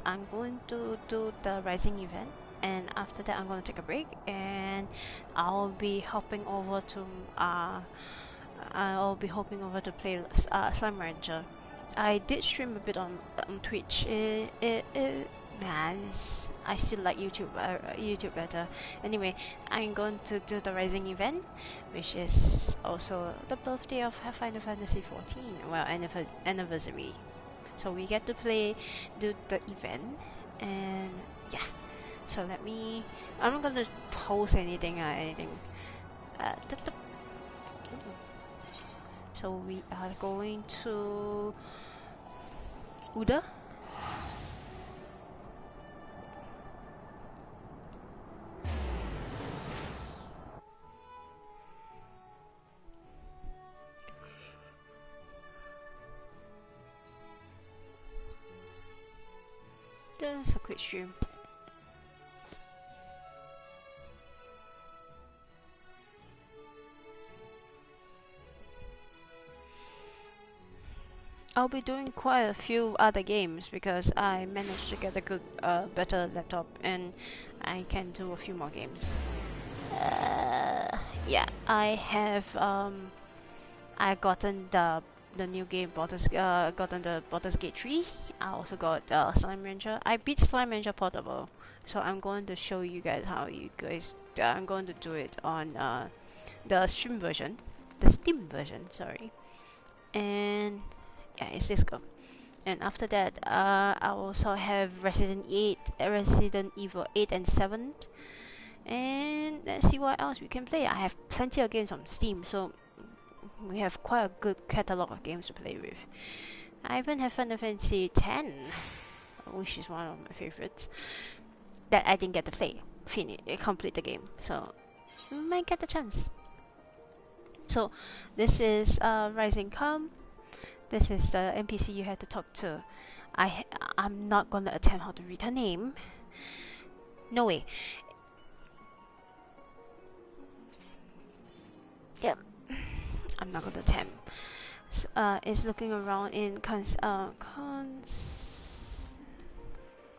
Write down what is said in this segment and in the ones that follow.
I'm going to do the Rising event, and after that I'm going to take a break, and I'll be hopping over to uh I'll be hopping over to play Slime Rancher. I did stream a bit on Twitch. I still like YouTube better. Anyway, I'm going to do the Rising event, which is also the birthday of Final Fantasy 14. Well, anniversary. So we get to do the event, and yeah. So I'm not gonna post anything or anything. Uh, so we are going to Uda. That's a quick stream. I'll be doing quite a few other games because I managed to get a good, better laptop, and I can do a few more games. Yeah, I have I gotten the new game gotten the Baldur's Gate 3. I also got Slime Rancher. I beat Slime Rancher Portable, so I'm going to show you guys how you guys. I'm going to do it on the stream version, the Steam version. Sorry, and yeah, it's this go. And after that, I also have Resident Evil 8 and 7, and let's see what else we can play. I have plenty of games on Steam, so we have quite a good catalog of games to play with. I even have Final Fantasy X, which is one of my favorites, that I didn't get to play, complete the game, so might get the chance. So this is Rising Calm. This is the NPC you had to talk to. I'm not gonna attempt how to read her name. No way. Yep. I'm not gonna attempt. Is looking around in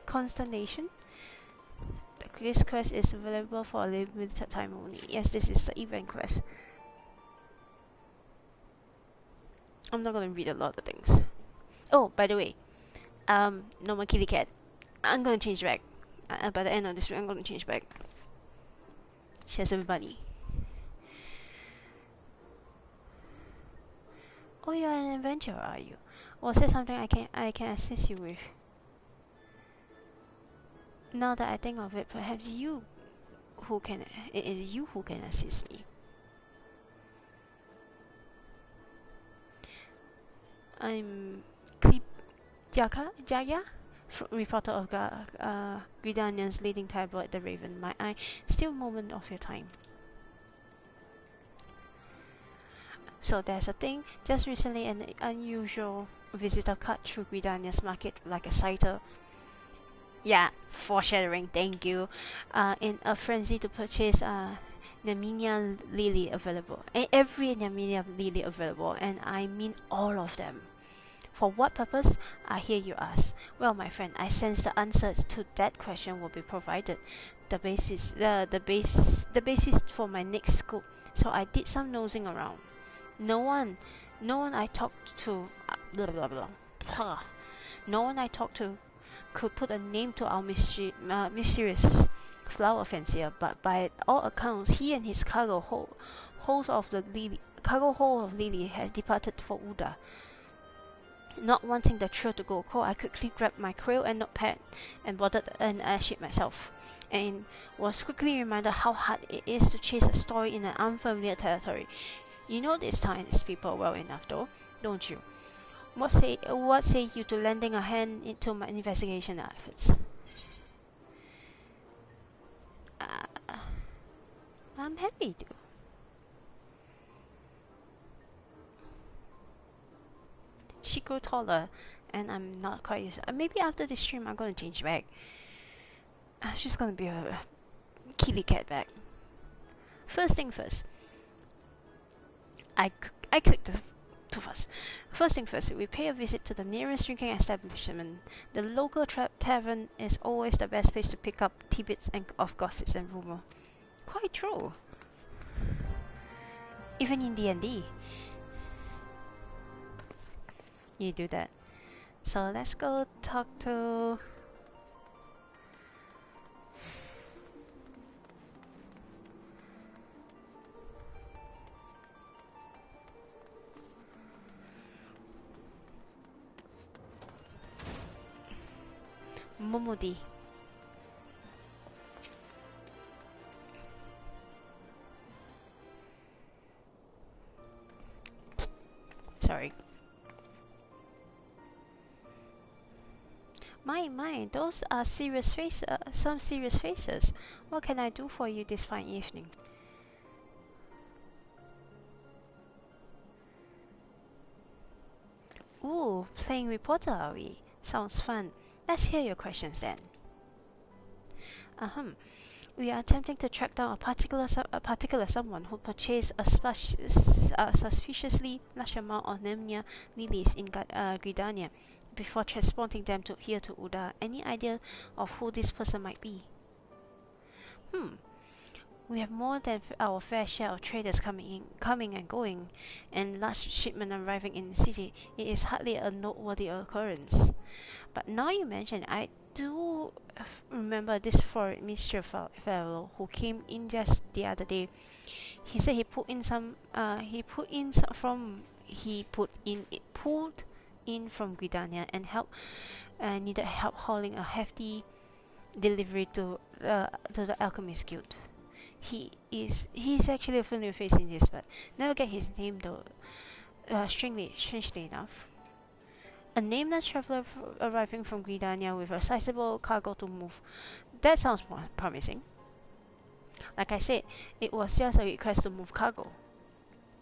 consternation. This quest is available for a limited time only. Yes, this is the event quest. I'm not gonna read a lot of things. Oh, by the way, no more kitty cat. I'm gonna change back. By the end of this week, I'm gonna change back. She has a bunny. Oh, you're an adventurer, are you? Was there something I can assist you with? Now that I think of it, perhaps it is you who can assist me. I'm Jaya, reporter of Gridanian's leading tabloid, The Raven. My eye, still moment of your time. So there's a thing. Just recently, an unusual visitor cut through Gridania's market like a scyther. Yeah, foreshadowing. Thank you. In a frenzy to purchase Naminia lily available. Every Naminia lily available, and I mean all of them. For what purpose? I hear you ask. Well, my friend, I sense the answer to that question will be provided. The basis for my next scoop. So I did some nosing around. No one I talked to, blah blah blah. No one I talked to could put a name to our mysterious flower fancier, but by all accounts, he and his cargo hold of Lily had departed for Uda. Not wanting the trail to go cold, I quickly grabbed my quill and notepad and boarded an airship myself, and was quickly reminded how hard it is to chase a story in an unfamiliar territory. You know these Chinese people well enough, though, don't you? What say you to lending a hand into my investigation efforts? I'm happy to. She grew taller, and I'm not quite used. Maybe after this stream, I'm gonna change back. She's gonna be a kitty cat back. First thing first. I clicked too fast. First thing first, we pay a visit to the nearest drinking establishment. The local tavern is always the best place to pick up tidbits of gossips and rumor. Quite true. Even in D&D, you do that. So let's go talk to... Momodi. Sorry. My, those are serious faces. Some serious faces. What can I do for you this fine evening? Ooh, playing reporter are we? Sounds fun. Let's hear your questions then. We are attempting to track down a particular someone who purchased a suspiciously large amount of Nemnia lilies in Gridania before transporting them here to Uda. Any idea of who this person might be? We have more than our fair share of traders coming and going, and large shipment arriving in the city. It is hardly a noteworthy occurrence. But now you mention, I do remember this foreign mischief fellow who came in just the other day. He said he pulled in from Gridania and needed help hauling a hefty delivery to the Alchemist Guild. He's actually a familiar face in this, but never get his name though. Strangely enough. A nameless traveler arriving from Gridania with a sizable cargo to move. That sounds promising. Like I said, it was just a request to move cargo.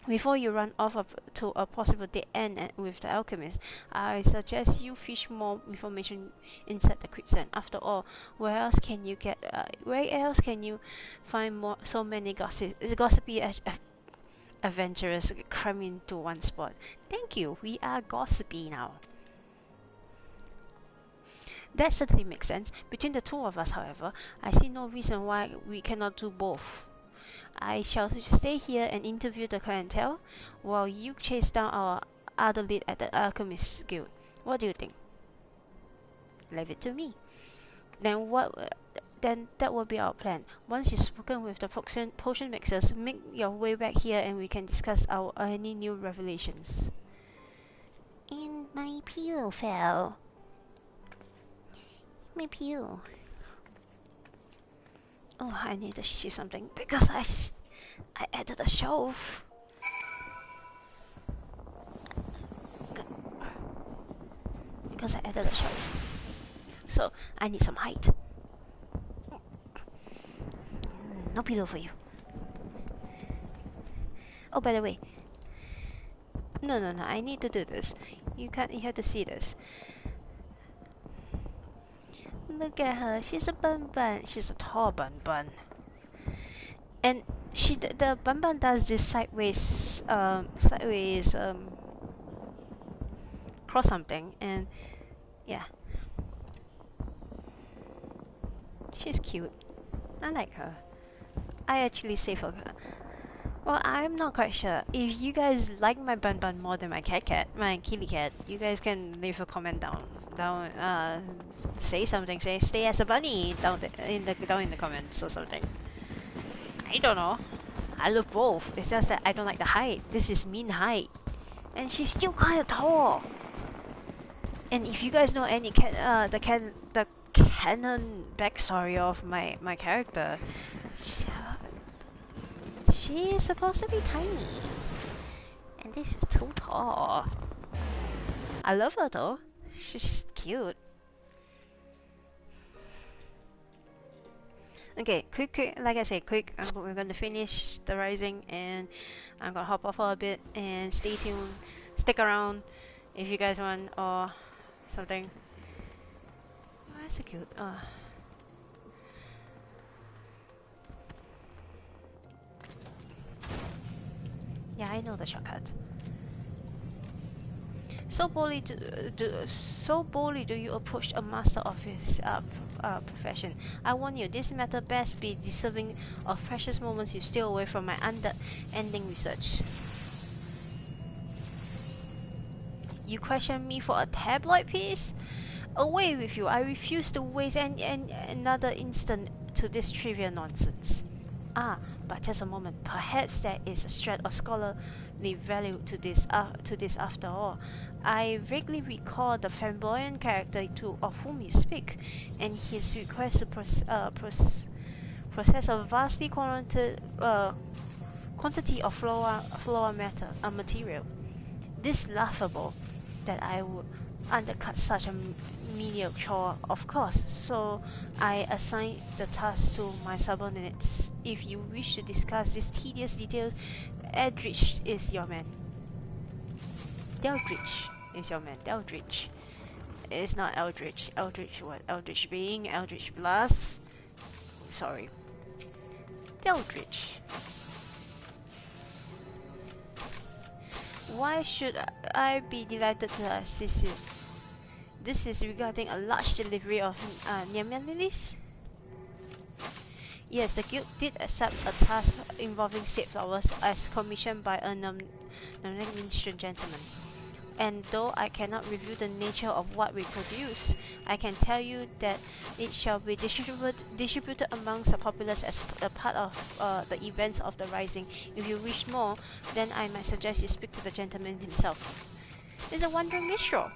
Before you run off to a possible dead end with the alchemist, I suggest you fish more information inside the quicksand. After all, where else can you find so many gossipy adventurers crammed into one spot? Thank you. We are gossipy now. That certainly makes sense. Between the two of us, however, I see no reason why we cannot do both. I shall stay here and interview the clientele, while you chase down our other lead at the Alchemist Guild. What do you think? Leave it to me. Then that will be our plan. Once you've spoken with the potion mixers, make your way back here and we can discuss any new revelations. And my pillow fell. My pillow. Oh, I need to see something because I added a shelf. Because I added a shelf. So I need some height. No pillow for you. Oh, by the way. No, I need to do this. You have to see this. Look at her. She's a bun. She's a tall bun. And the bun does this sideways cross something, and yeah, she's cute. I like her. I actually save her. Well, I'm not quite sure. If you guys like my bun more than my my kitty cat, you guys can leave a comment down. Say something. Say stay as a bunny down in the comments or something. I don't know. I love both. It's just that I don't like the height. This is mean height, and she's still kind of tall. And if you guys know any the canon backstory of my character, she is supposed to be tiny, and this is too tall. I love her though. She's cute. Okay, quick, like I said, quick. We're gonna finish the rising, and I'm gonna hop off for a bit. And stay tuned, stick around if you guys want or something. Oh, that's so cute. Yeah, I know the shortcut. So boldly do you approach a master of his profession. I warn you, this matter best be deserving of precious moments you steal away from my ending research. You question me for a tabloid piece? Away with you! I refuse to waste another instant to this trivial nonsense. Ah, but just a moment. Perhaps there is a shred of scholarly value to this after all. I vaguely recall the flamboyant character of whom you speak, and his request to process a vastly quantity of floor matter, material. This laughable that I would undercut such a menial chore, of course, so I assign the task to my subordinates. If you wish to discuss these tedious details, Eldritch is your man. Deldritch is your man. Deldritch. It's not Eldritch. Eldritch what? Eldritch being, Eldritch blast. Sorry. Deldritch. Why should I be delighted to assist you? This is regarding a large delivery of Nyamian lilies? Yes, the guild did accept a task involving seed flowers as commissioned by a non-ministerial gentleman. And though I cannot reveal the nature of what we produce, I can tell you that it shall be distributed amongst the populace as a part of the events of the rising. If you wish more, then I might suggest you speak to the gentleman himself. It's a wandering minstrel.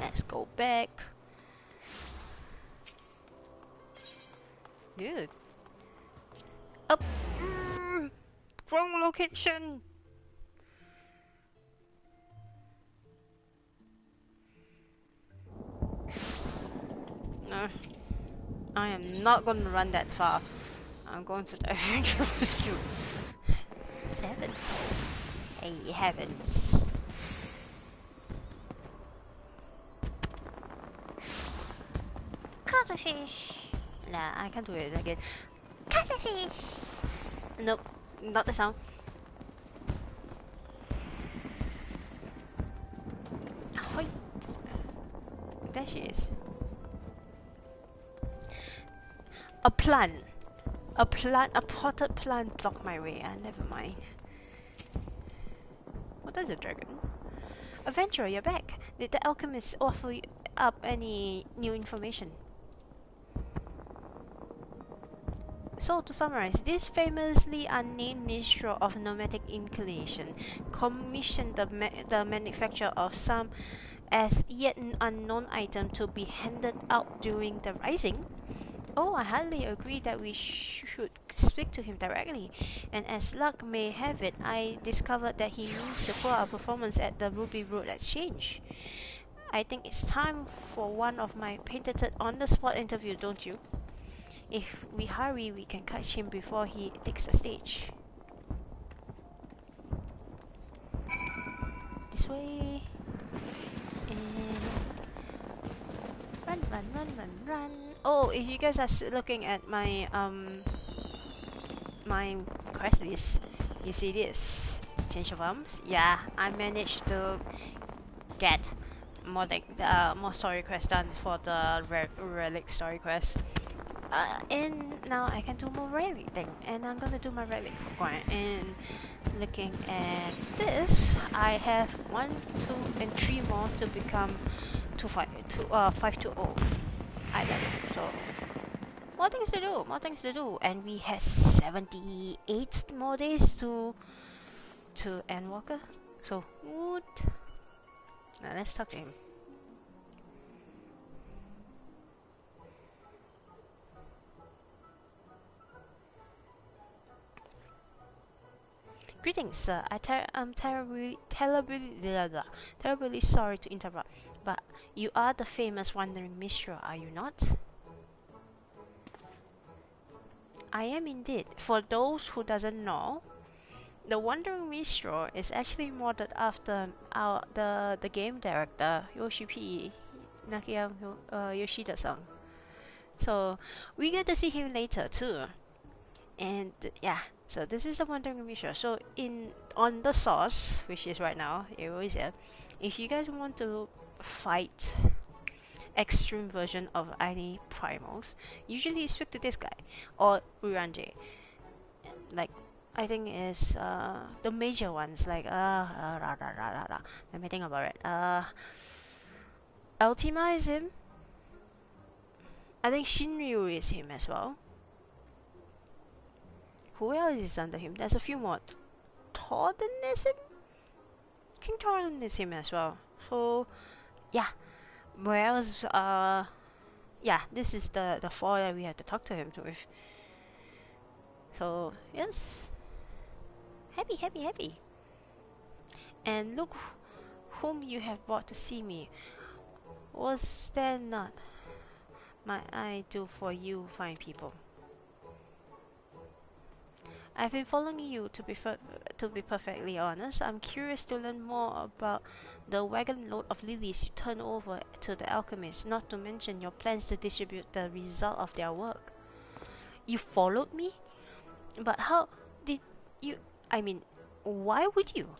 Let's go back. Dude. Up. Wrong location. No. I am not going to run that far. I'm going to the adventurous queue. Heavens. Hey, heavens. Cuttlefish. Nah, I can't do it again. Cuttlefish. Nope, not the sound. Ahoy. There she is. A plant. A potted plant blocked my way. Never mind. What is a dragon? Adventurer, you're back. Did the alchemist offer you up any new information? So, to summarize, this famously unnamed minstrel of nomadic inclination commissioned the manufacture of some as yet unknown item to be handed out during the rising. Oh, I hardly agree that we should speak to him directly, and as luck may have it, I discovered that he means to pull our performance at the Ruby Road Exchange. I think it's time for one of my patented on-the-spot interview, don't you? If we hurry, we can catch him before he takes the stage. This way. And run. Oh, if you guys are looking at my my quest list, you see this. Change of arms. Yeah, I managed to get more story quests done for the relic story quest. And now I can do more relic thing, and I'm gonna do my relic grind. And looking at this, I have 1, 2, and 3 more to become 520 island. So more things to do, and we have 78 more days to Endwalker. So woot. Now let's talk to him. Greetings, sir. I'm terribly sorry to interrupt, but you are the famous wandering minstrel, are you not? I am indeed. For those who doesn't know, the wandering minstrel is actually modeled after the game director Yoshida-san. So we get to see him later too. And yeah, so this is the wandering mission. So on the source, which is right now Erosia, if you guys want to fight extreme version of any primals, usually you speak to this guy or Uranje. Like I think is the major ones like let me think about it. Ultima is him. I think Shinryu is him as well. Who else is under him? There's a few more. Torden is him? King Torden is him as well. So yeah. Where else yeah, this is the four that we have to talk to him with. So yes. Happy, happy, happy. And look whom you have brought to see me. Was there not my eye do for you fine people? I've been following you to be perfectly honest. I'm curious to learn more about the wagon load of lilies you turn over to the alchemists, not to mention your plans to distribute the result of their work. You followed me? But how did you... I mean, why would you?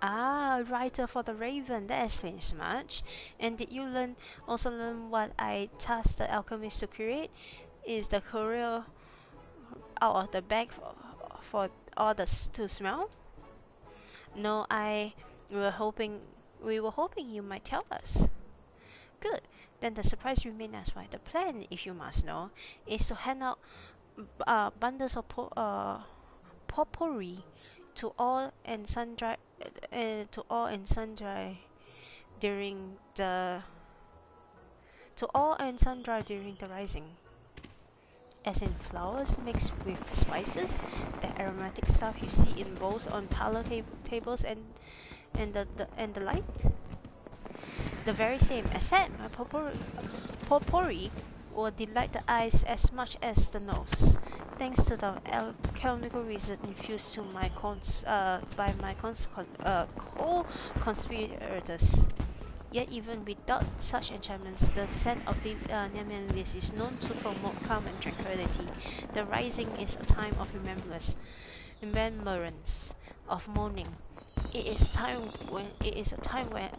Ah, writer for the Raven, that explains much. And did you also learn what I tasked the alchemist to create? Is the courier out of the bag for others to smell? No, we were hoping you might tell us. Good. Then the surprise remains as well. The plan, if you must know, is to hand out bundles of potpourri to all and sundry during the rising, as in flowers mixed with spices, the aromatic stuff you see in bowls on parlor tables and the like. The very same, except my potpourri will delight the eyes as much as the nose, thanks to the alchemical reason infused to my by my co-conspirators. Yet even without such enchantments, the scent of the Nemean list is known to promote calm and tranquility. The rising is a time of remembrance, of mourning. It is a time when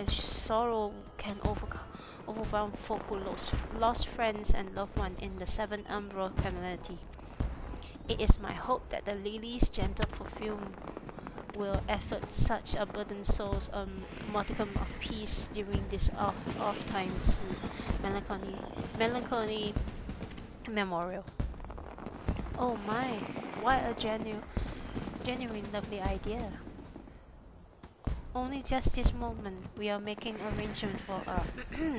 sorrow can overwhelm folk who lost friends and loved ones in the Seven Umbral community. It is my hope that the lily's gentle perfume will effort such a burdened souls a modicum of peace during this off times melancholy memorial. Oh my, what a genuine lovely idea. Only just this moment we are making arrangements for a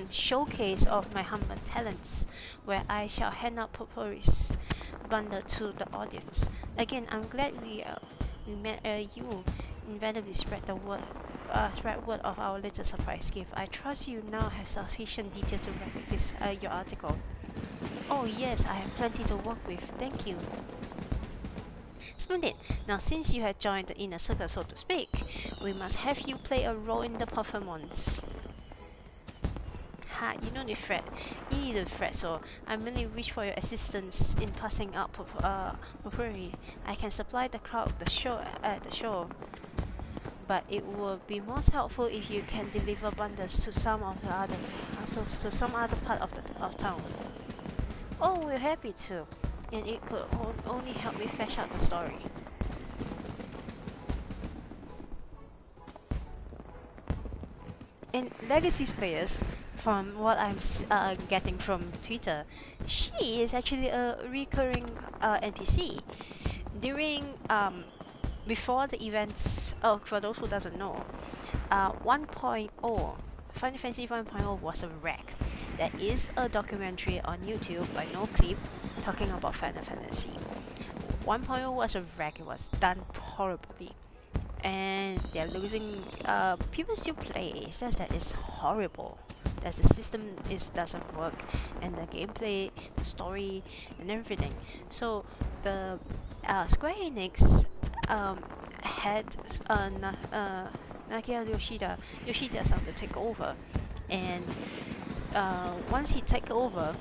showcase of my humble talents, where I shall hand out potpourri's bundle to the audience. Again, I'm glad you inventively spread word of our little surprise gift. I trust you now have sufficient detail to write this your article. Oh yes, I have plenty to work with. Thank you. Splendid. Now, since you have joined the inner circle, so to speak, we must have you play a role in the performance. Ha, you no need fret. You needn't fret, so I merely wish for your assistance in passing out potpourri. I can supply the crowd at the show, but it would be most helpful if you can deliver bundles to some of the others, to some other part of town. Oh, we're happy to, and it could only help me flesh out the story. And Legacy's players, from what I'm getting from Twitter, she is actually a recurring NPC. During before the events, for those who doesn't know, 1.0, Final Fantasy 1.0 was a wreck. There is a documentary on YouTube by NoClip talking about Final Fantasy. 1.0 was a wreck. It was done horribly, and they're losing. People still play. It's just that it's horrible. That the system doesn't work, and the gameplay, the story, and everything. So the Square Enix had Nakia Yoshida to take over, and once he take over,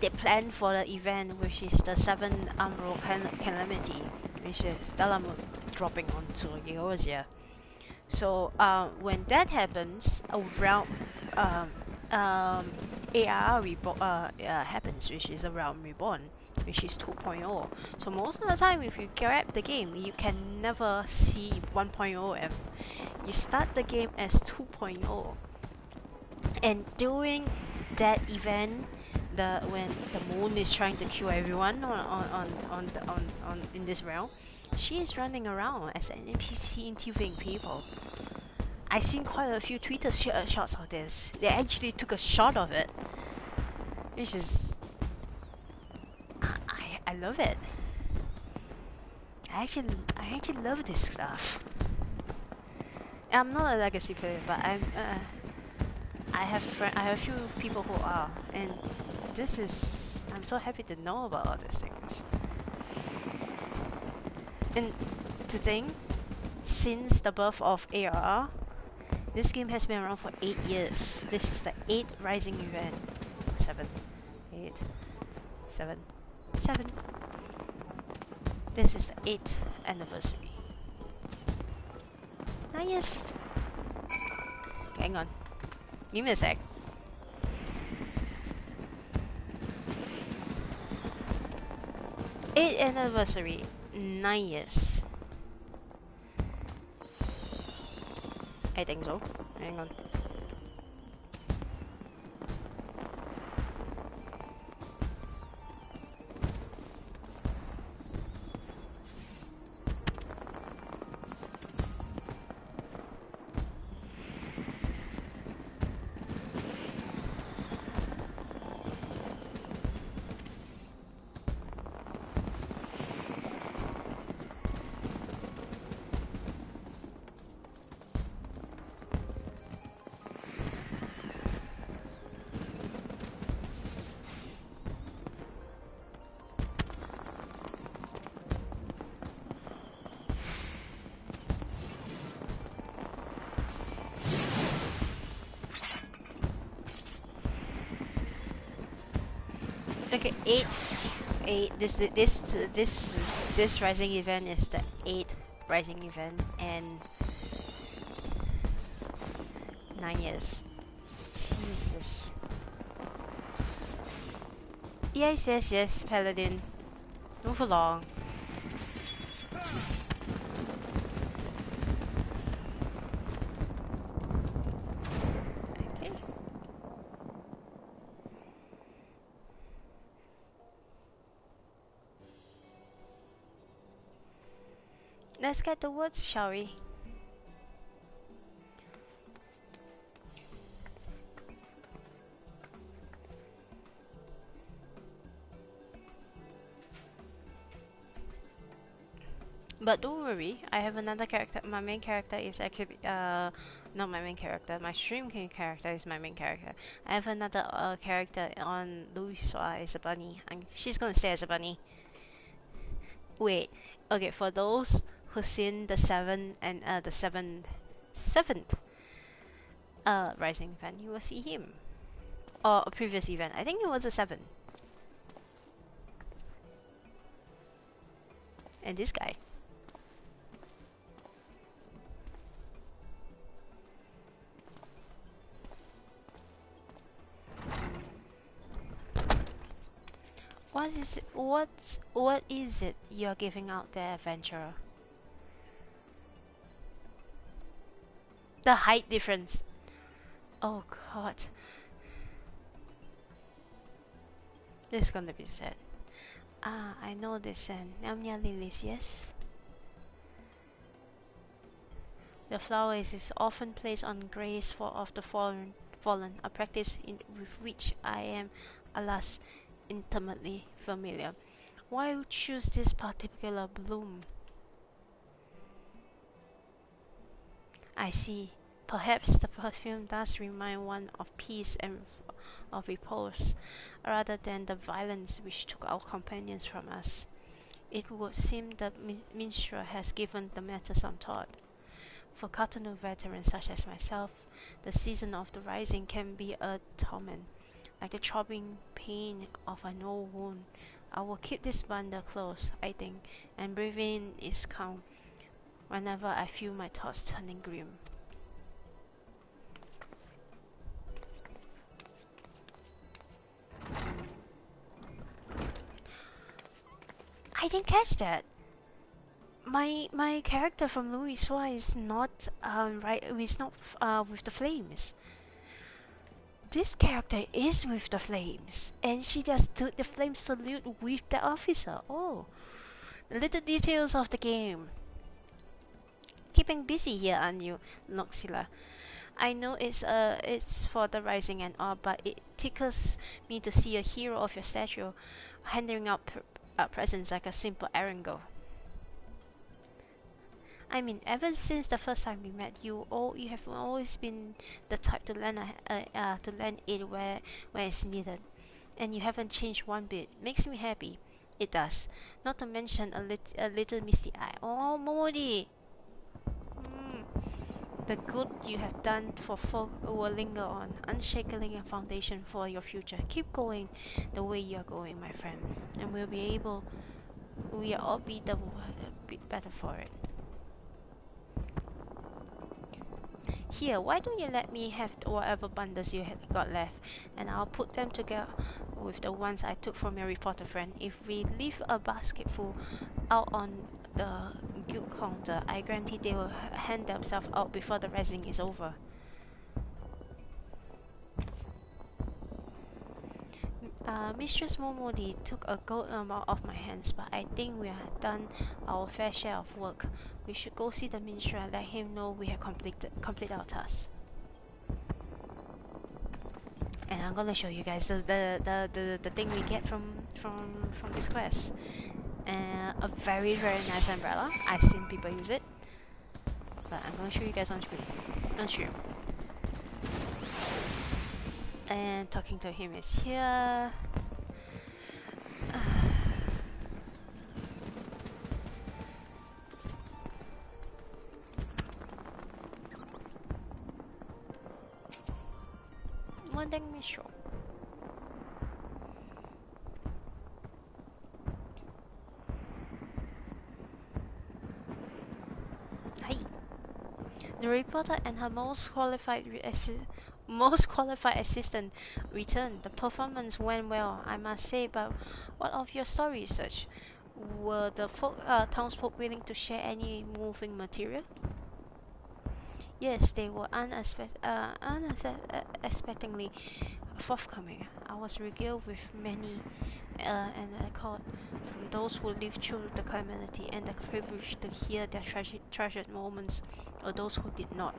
they plan for the event, which is the 7th Umbral Calamity, which is Dalamut dropping onto Eorzea. So when that happens, around AR happens, which is a realm reborn, which is 2.0. So most of the time, if you grab the game, you can never see 1.0, and you start the game as 2.0. And during that event, when the moon is trying to kill everyone in this realm, she is running around as an NPC interviewing people. I've seen quite a few Twitter shots of this. They actually took a shot of it, which is I love it. I actually love this stuff. I'm not a legacy player, but I have a few people who are, and I'm so happy to know about all these things. And to think, since the birth of ARR, this game has been around for 8 years. This is the 8th Rising event. 7, 8, 7, 7. This is the 8th anniversary. 9 years. Hang on. Give me a sec. Eighth anniversary, 9 years. I think so. Hang on. Okay, 8. This rising event is the 8th rising event, and 9 years. Jesus. Yes, Paladin. Move along. Okay. Let's get the woods, shall we? But don't worry, I have another character. My main character is actually not my main character. My stream king character is my main character. I have another character on Louisa as a bunny, and she's gonna stay as a bunny. Wait, okay. For those who've seen the 7th and the 7th rising event, you will see him. Or a previous event. I think it was the 7th. And this guy. What is it you're giving out there, adventurer? The height difference. Oh god. This is gonna be sad. Ah, I know this and Namnya lilies, yes? The flowers is often placed on graves of the fallen, a practice with which I am, alas, intimately familiar. Why choose this particular bloom? I see. Perhaps the perfume does remind one of peace and of repose, rather than the violence which took our companions from us. It would seem that minstrel has given the matter some thought. For Cotonou veterans such as myself, the season of the rising can be a torment, like the throbbing pain of an old wound. I will keep this bundle close, I think, and breathe in its calm whenever I feel my thoughts turning grim. I didn't catch that. My character from Louis Soir is not right. Is not with the flames. This character is with the flames, and she just took the flame salute with the officer. Oh, the little details of the game. Keeping busy here, aren't you, Nox'ila? I know it's for the rising and all, but it tickles me to see a hero of your stature handing out presents like a simple errand girl. I mean, ever since the first time we met, you have always been the type to lend aid where it's needed, and you haven't changed one bit. Makes me happy. It does. Not to mention a little misty eye. Oh, Modi! The good you have done for folk will linger on, unshaking a foundation for your future. Keep going the way you are going, my friend, and we'll all be the bit better for it. Here, why don't you let me have whatever bundles you got left, and I'll put them together with the ones I took from your reporter friend. If we leave a basketful out on the guild counter, I guarantee they will hand themselves out before the rising is over. Mistress Momodi took a gold amount off my hands, but I think we have done our fair share of work. We should go see the minstrel and let him know we have completed our task. And I'm gonna show you guys the thing we get from this quest. A very nice umbrella. I've seen people use it, but I'm gonna show you guys on stream. And talking to him is here. Let me show. Hi. The reporter and her most qualified assistant returned. The performance went well, I must say, but what of your story research? Were the townsfolk willing to share any moving material? Yes, they were unexpectedly forthcoming. I was regaled with many and I caught from those who lived through the calamity and the privilege to hear their treasured moments, or those who did not.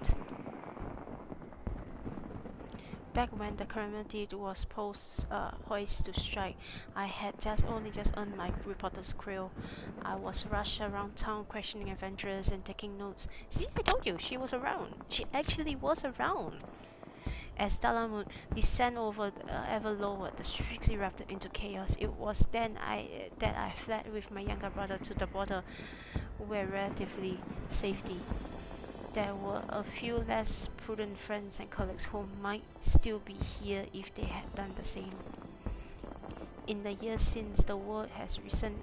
Back when the calamity was poised to strike, I had only just earned my reporter's quill. I was rushed around town questioning adventurers and taking notes. See, I told you, she was around. She actually was around. As Dalamud descended over ever lower, the streets erupted into chaos. It was then that I fled with my younger brother to the border, where relatively safety. There were a few less prudent friends and colleagues who might still be here if they had done the same. In the years since the world has risen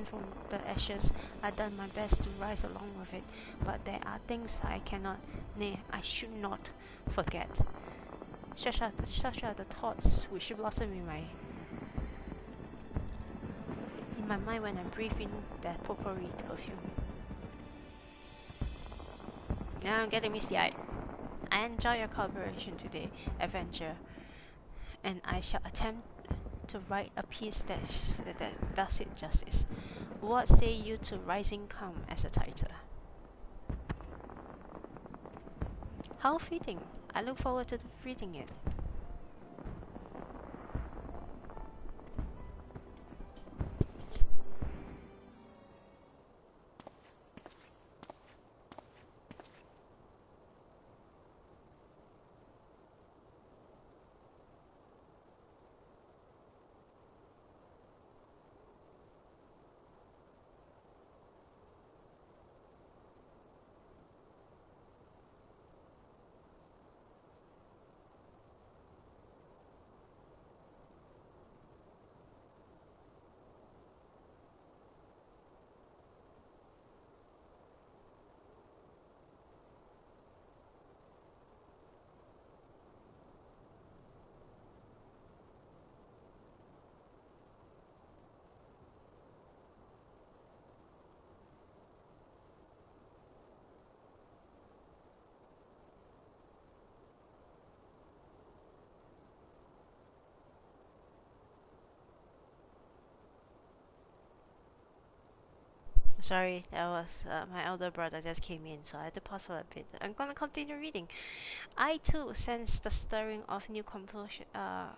from the ashes, I've done my best to rise along with it, but there are things I cannot, nay, I should not forget. Such are the thoughts which blossom in my mind when I breathe in that potpourri perfume. Now I'm getting misty-eyed. I enjoy your collaboration today, adventure, and I shall attempt to write a piece that does it justice. What say you to Rising Calm as a title? How fitting! I look forward to reading it. Sorry, that was my elder brother just came in, so I had to pause for a bit. I'm gonna continue reading. I too sense the stirring of new compulsion, a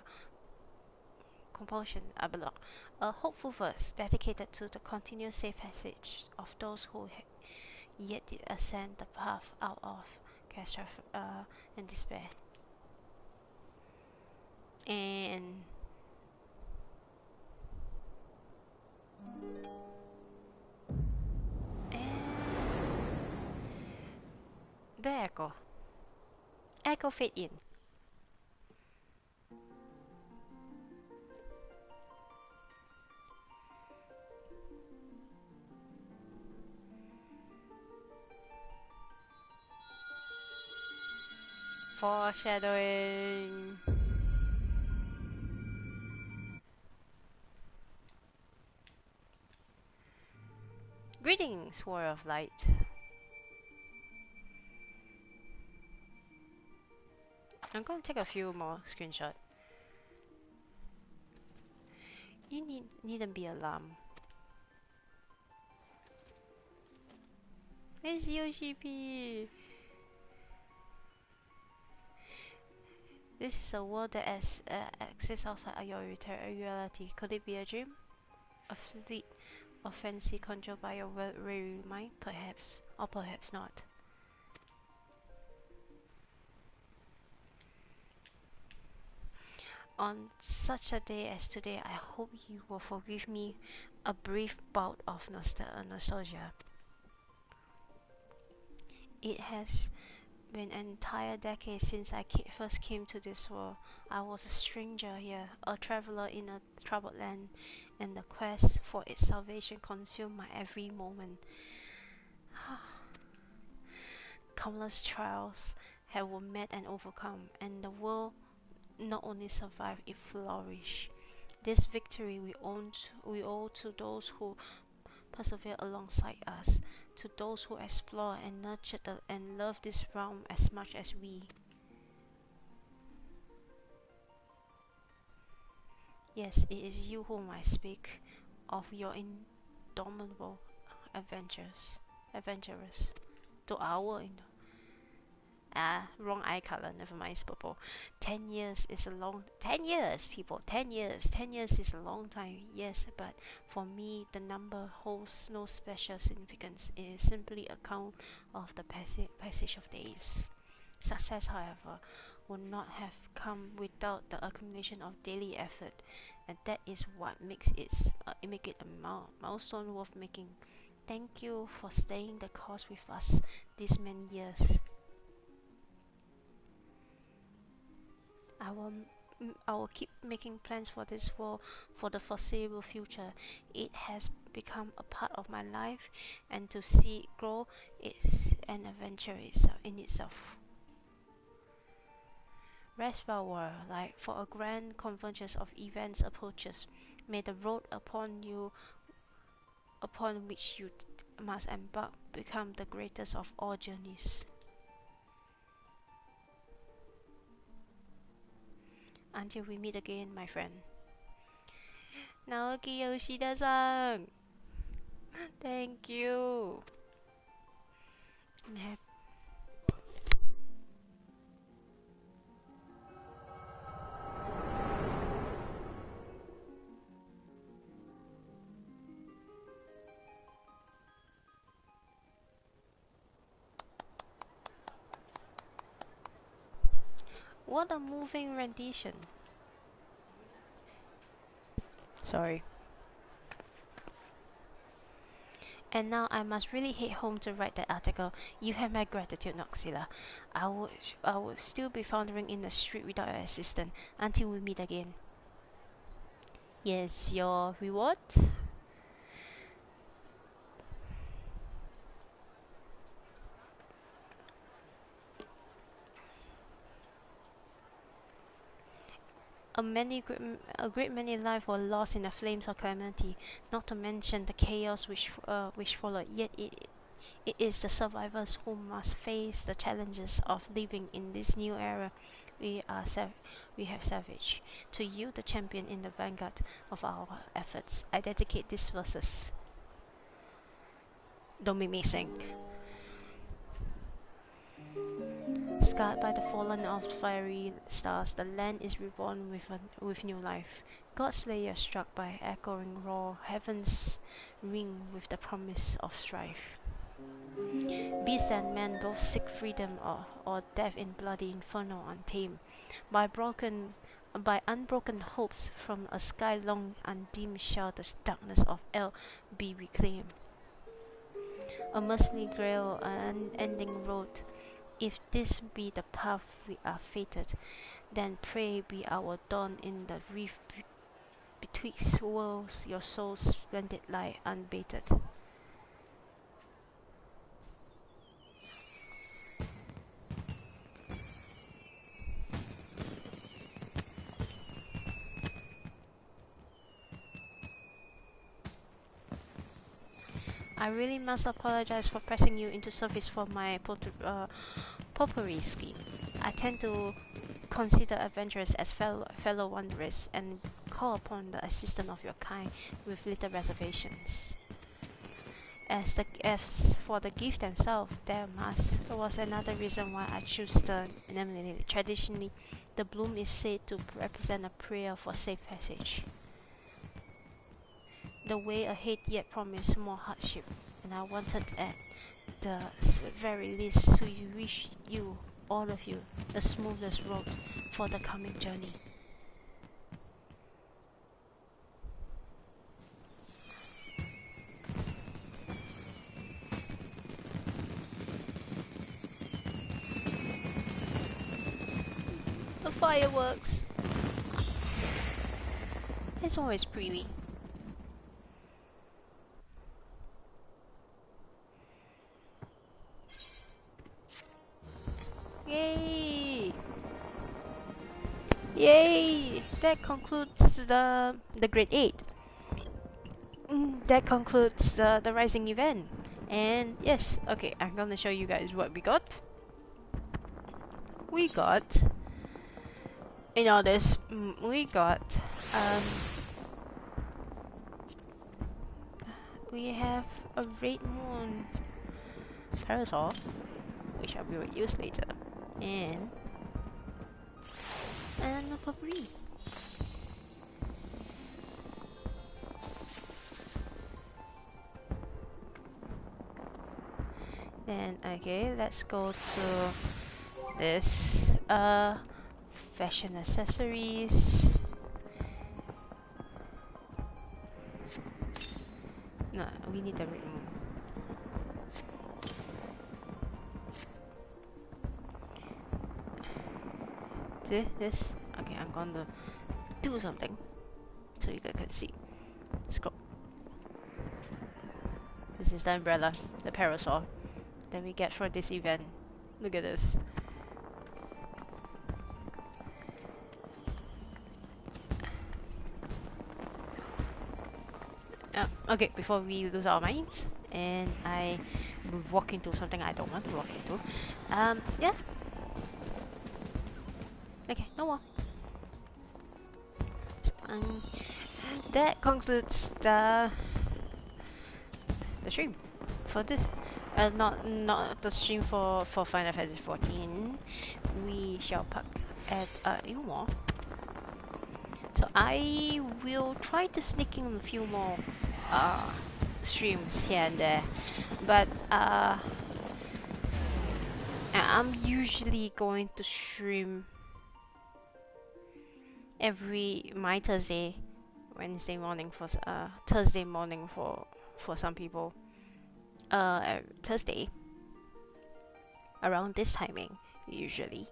hopeful verse dedicated to the continuous safe passage of those who yet did ascend the path out of catastrophe and despair. And the echo fade in. Foreshadowing. Greetings, War of Light. I'm gonna take a few more screenshots. You needn't be alarmed. It's Yoshi P. This is a world that exists outside your reality. Could it be a dream? A fleet of fantasy controlled by your weary mind? Perhaps, or perhaps not. On such a day as today, I hope you will forgive me a brief bout of nostalgia. It has been an entire decade since I first came to this world. I was a stranger here, a traveler in a troubled land, and the quest for its salvation consumed my every moment. Countless trials were met and overcome, and the world not only survived, it flourished. This victory we owe to those who persevere alongside us, to those who explore and nurture and love this realm as much as we. Yes, it is you whom I speak of, your indomitable adventurers. To our wrong eye color. Never mind, it's purple. 10 years is a long. 10 years, people. 10 years. 10 years is a long time. Yes, but for me, the number holds no special significance. It is simply a count of the passage of days. Success, however, would not have come without the accumulation of daily effort, and that is what makes make it a milestone worth making. Thank you for staying the course with us these many years. I will I will keep making plans for this world for the foreseeable future. It has become a part of my life, and to see it grow is an adventure in itself. Rest well, like for a grand convergence of events approaches. May the road upon which you must embark become the greatest of all journeys. Until we meet again, my friend. Naoki Yoshida-san! Thank you! What a moving rendition. Sorry. And now I must really head home to write that article. You have my gratitude, Nox'ila. I would still be floundering in the street without your assistance until we meet again. Yes, your reward? A great many lives were lost in the flames of calamity, not to mention the chaos which followed. Yet it is the survivors who must face the challenges of living in this new era we have savaged. To you, the champion in the vanguard of our efforts, I dedicate these verses. Don't make me sing. Scarred by the fallen of fiery stars, the land is reborn with new life. Godslayer struck by echoing roar, heavens ring with the promise of strife. Beast and man both seek freedom or death in bloody inferno untamed. By unbroken hopes from a sky long undimmed shall the darkness of El be reclaimed. A merciless grail, an unending road. If this be the path we are fated, then pray be our dawn in the rift betwixt worlds, your soul's splendid light unbaited. I really must apologize for pressing you into service for my potpourri scheme. I tend to consider adventurers as fellow wanderers and call upon the assistance of your kind with little reservations. As for the gift themselves, there was another reason why I chose the anemone. Traditionally, the bloom is said to represent a prayer for safe passage. The way ahead yet promised more hardship, and I wanted at the very least to wish you, all of you, the smoothest road for the coming journey. The fireworks! It's always pretty. Yay! Yay! That concludes the grade 8. That concludes the rising event. And yes, okay, I'm gonna show you guys what we got. We got in all this, we got we have a red moon parasol, which I will use later, and a potpourri. Then okay, let's go to this fashion accessories. No, we need the red moon. This okay, I'm gonna do something so you guys can see. Let's go. This is the umbrella, the parasol that we get for this event. Look at this. Okay, before we lose our minds and I walk into something I don't want to walk into. Yeah. Okay, no more. So, that concludes the stream for this. Not the stream for Final Fantasy 14. We shall park at even more. So I will try to sneak in a few more streams here and there, but I'm usually going to stream every Thursday, Wednesday morning for Thursday morning for some people, Thursday around this timing usually,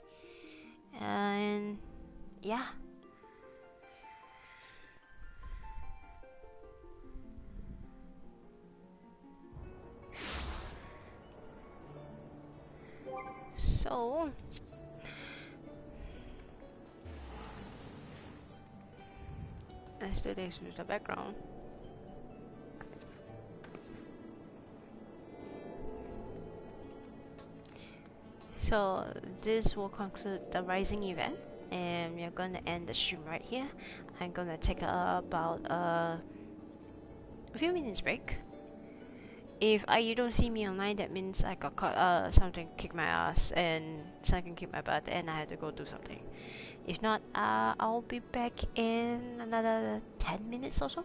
and yeah. So let's do this with the background. So this will conclude the rising event, and we're gonna end the stream right here. I'm gonna take about a few minutes break, If you don't see me online, that means I got caught, something kicked my ass and something kicked my butt, and I had to go do something. If not, I'll be back in another 10 minutes or so.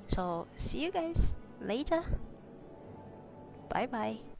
So see you guys later. Bye bye.